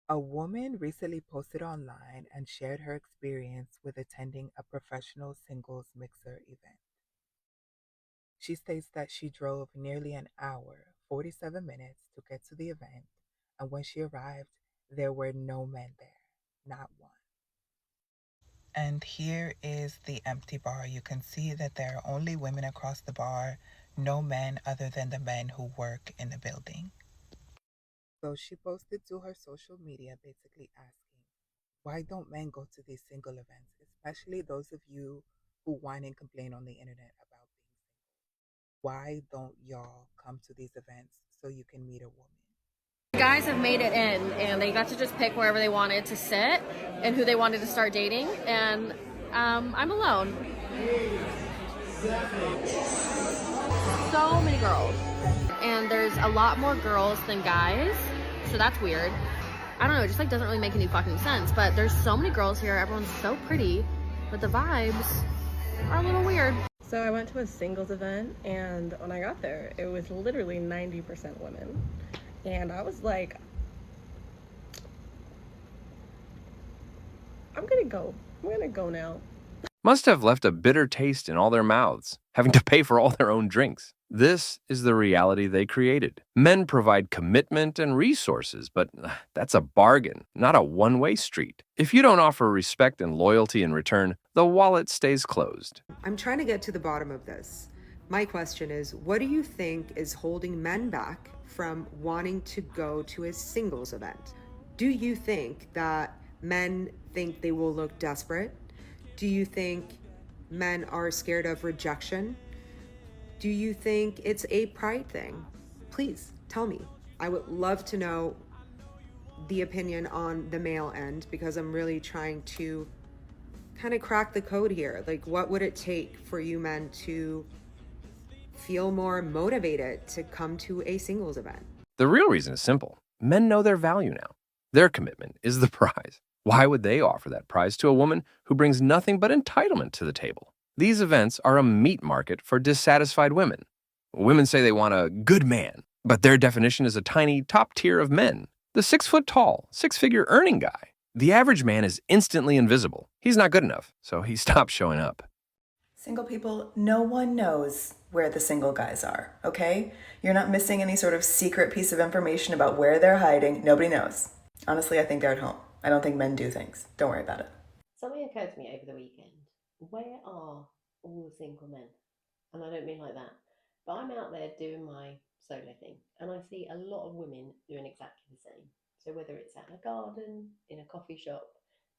A woman recently posted online and shared her experience with attending a professional singles mixer event. She states that she drove nearly an hour, 47 minutes, to get to the event, and when she arrived, there were no men there, not one. And here is the empty bar. You can see that there are only women across the bar, no men other than the men who work in the building. So she posted to her social media basically asking, why don't men go to these single events, especially those of you who whine and complain on the internet about being single? Why don't y'all come to these events so you can meet a woman? The guys have made it in, and they got to just pick wherever they wanted to sit and who they wanted to start dating, and I'm alone. So many girls, and there's a lot more girls than guys, so that's weird. I don't know, it just like doesn't really make any fucking sense, but there's so many girls here, everyone's so pretty, but the vibes are a little weird. So I went to a singles event, and when I got there, it was literally 90% women. And I was like, I'm gonna go now. Must have left a bitter taste in all their mouths, having to pay for all their own drinks. This is the reality they created. Men provide commitment and resources, but that's a bargain, not a one-way street. If you don't offer respect and loyalty in return, the wallet stays closed. I'm trying to get to the bottom of this. My question is, what do you think is holding men back from wanting to go to a singles event? Do you think that men think they will look desperate? Do you think men are scared of rejection? Do you think it's a pride thing? Please tell me. I would love to know the opinion on the male end, because I'm really trying to kind of crack the code here. Like, what would it take for you men to feel more motivated to come to a singles event? The real reason is simple. Men know their value now. Their commitment is the prize. Why would they offer that prize to a woman who brings nothing but entitlement to the table? These events are a meat market for dissatisfied women. Women say they want a good man, but their definition is a tiny top tier of men. The 6-foot-tall, 6-figure earning guy. The average man is instantly invisible. He's not good enough, so he stops showing up. Single people, no one knows where the single guys are, okay? You're not missing any sort of secret piece of information about where they're hiding. Nobody knows. Honestly, I think they're at home. I don't think men do things. Don't worry about it. Something occurred to me over the weekend. Where are all the single men? And I don't mean like that. But I'm out there doing my solo thing, and I see a lot of women doing exactly the same. So whether it's out in a garden, in a coffee shop,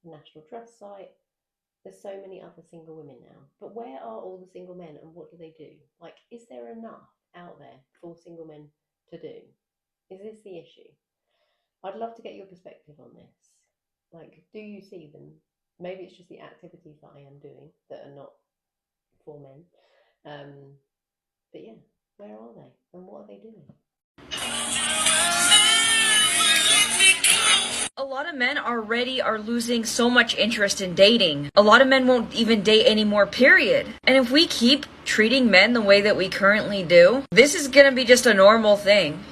National Trust site, there's so many other single women now. But where are all the single men, and what do they do? Like, is there enough out there for single men to do? Is this the issue? I'd love to get your perspective on this. Like, do you see them? Maybe it's just the activities that I am doing that are not for men. But yeah, where are they? And what are they doing? A lot of men already are losing so much interest in dating. A lot of men won't even date anymore, period. And if we keep treating men the way that we currently do, this is gonna be just a normal thing.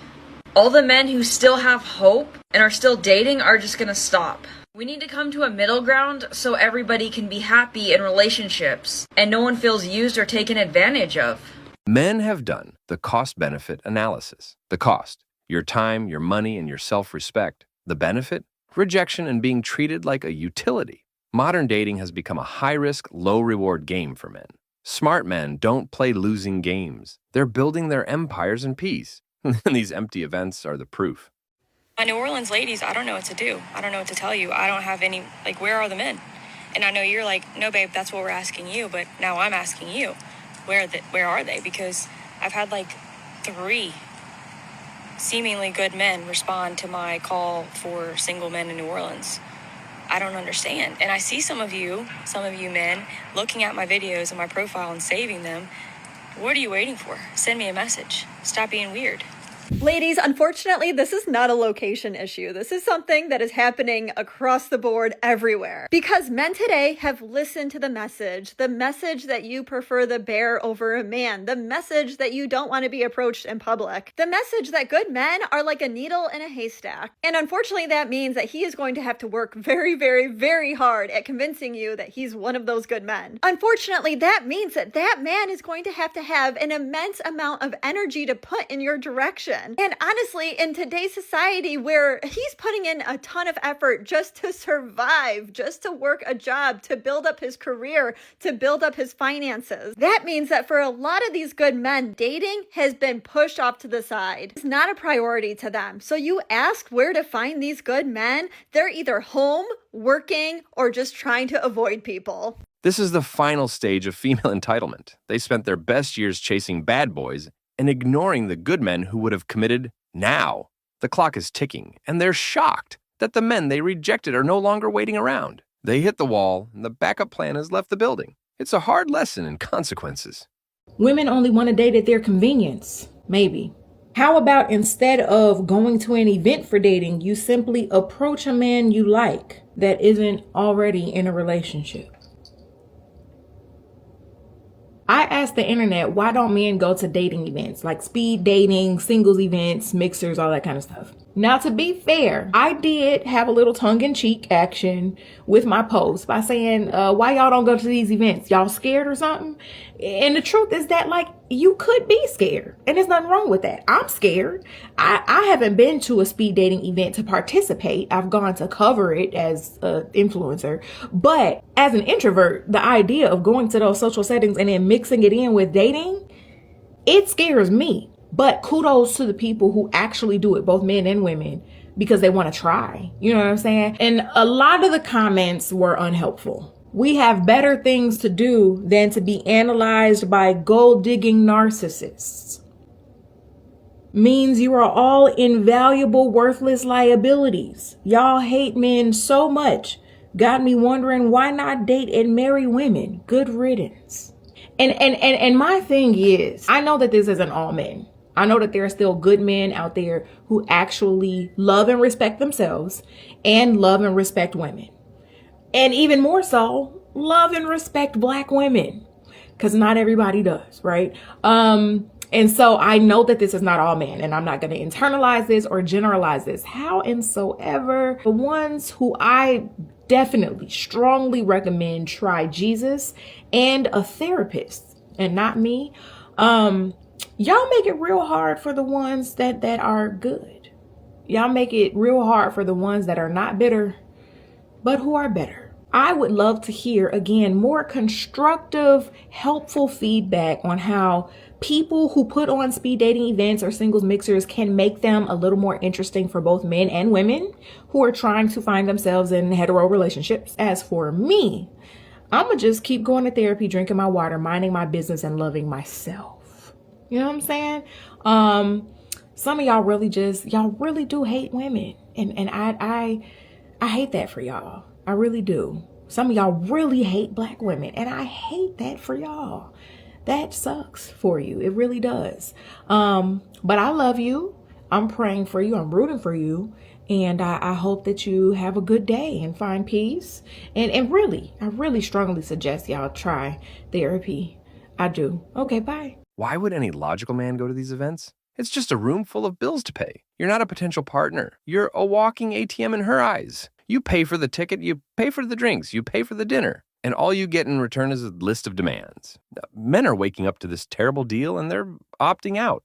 All the men who still have hope and are still dating are just gonna stop. We need to come to a middle ground so everybody can be happy in relationships and no one feels used or taken advantage of. Men have done the cost-benefit analysis. The cost, your time, your money, and your self-respect. The benefit, rejection and being treated like a utility. Modern dating has become a high-risk, low-reward game for men. Smart men don't play losing games. They're building their empires in peace. And these empty events are the proof. New Orleans ladies, I don't know what to do. I don't know what to tell you. I don't have any, like, where are the men? And I know you're like, no, babe, that's what we're asking you. But now I'm asking you, where are they? Because I've had like 3 seemingly good men respond to my call for single men in New Orleans. I don't understand. And I see some of you men looking at my videos and my profile and saving them. What are you waiting for? Send me a message. Stop being weird. Ladies, unfortunately, this is not a location issue. This is something that is happening across the board everywhere. Because men today have listened to the message that you prefer the bear over a man, the message that you don't want to be approached in public, the message that good men are like a needle in a haystack. And unfortunately, that means that he is going to have to work very, very, very hard at convincing you that he's one of those good men. Unfortunately, that means that that man is going to have an immense amount of energy to put in your direction. And honestly, in today's society where he's putting in a ton of effort just to survive, just to work a job, to build up his career, to build up his finances, that means that for a lot of these good men, dating has been pushed off to the side. It's not a priority to them. So you ask where to find these good men, they're either home, working, or just trying to avoid people. This is the final stage of female entitlement. They spent their best years chasing bad boys and ignoring the good men who would have committed now. The clock is ticking, and they're shocked that the men they rejected are no longer waiting around. They hit the wall, and the backup plan has left the building. It's a hard lesson in consequences. Women only want to date at their convenience, maybe. How about instead of going to an event for dating, you simply approach a man you like that isn't already in a relationship? I asked the internet, why don't men go to dating events like speed dating, singles events, mixers, all that kind of stuff? Now, to be fair, I did have a little tongue-in-cheek action with my post by saying, why y'all don't go to these events? Y'all scared or something? And the truth is that, like, you could be scared. And there's nothing wrong with that. I'm scared. I haven't been to a speed dating event to participate. I've gone to cover it as an influencer. But as an introvert, the idea of going to those social settings and then mixing it in with dating, it scares me. But kudos to the people who actually do it, both men and women, because they want to try. You know what I'm saying? And a lot of the comments were unhelpful. We have better things to do than to be analyzed by gold-digging narcissists. Means you are all invaluable, worthless liabilities. Y'all hate men so much. Got me wondering, why not date and marry women? Good riddance. And my thing is, I know that this isn't all men. I know that there are still good men out there who actually love and respect themselves and love and respect women. And even more so, love and respect Black women, because not everybody does, right? And so I know that this is not all men, and I'm not going to internalize this or generalize this. Howsoever, the ones who I definitely strongly recommend try Jesus and a therapist, and not me. Y'all make it real hard for the ones that are good. Y'all make it real hard for the ones that are not bitter, but who are better. I would love to hear, again, more constructive, helpful feedback on how people who put on speed dating events or singles mixers can make them a little more interesting for both men and women who are trying to find themselves in hetero relationships. As for me, I'm going to just keep going to therapy, drinking my water, minding my business, and loving myself. You know what I'm saying? Some of y'all really do hate women. And I hate that for y'all. I really do. Some of y'all really hate Black women, and I hate that for y'all. That sucks for you. It really does. But I love you. I'm praying for you. I'm rooting for you. And I hope that you have a good day and find peace. And really, I really strongly suggest y'all try therapy. I do. Okay, bye. Why would any logical man go to these events? It's just a room full of bills to pay. You're not a potential partner. You're a walking ATM in her eyes. You pay for the ticket, you pay for the drinks, you pay for the dinner, and all you get in return is a list of demands. Men are waking up to this terrible deal and they're opting out.